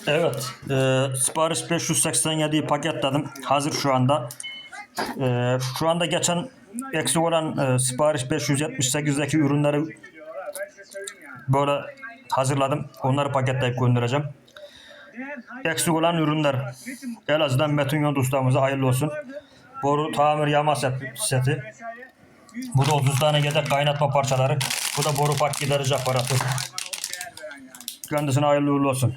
Evet, sipariş 587'yi paketledim. Hazır şu anda. Şu anda geçen eksik olan sipariş 578'deki ürünleri böyle hazırladım. Onları paketleyip göndereceğim. Eksik olan ürünler Elazığ'dan Metin Yont ustamıza hayırlı olsun. Boru tamir yama seti. Bu da 30 tane yedek kaynatma parçaları. Bu da boru park giderici aparatı. Kendisine hayırlı uğurlu olsun.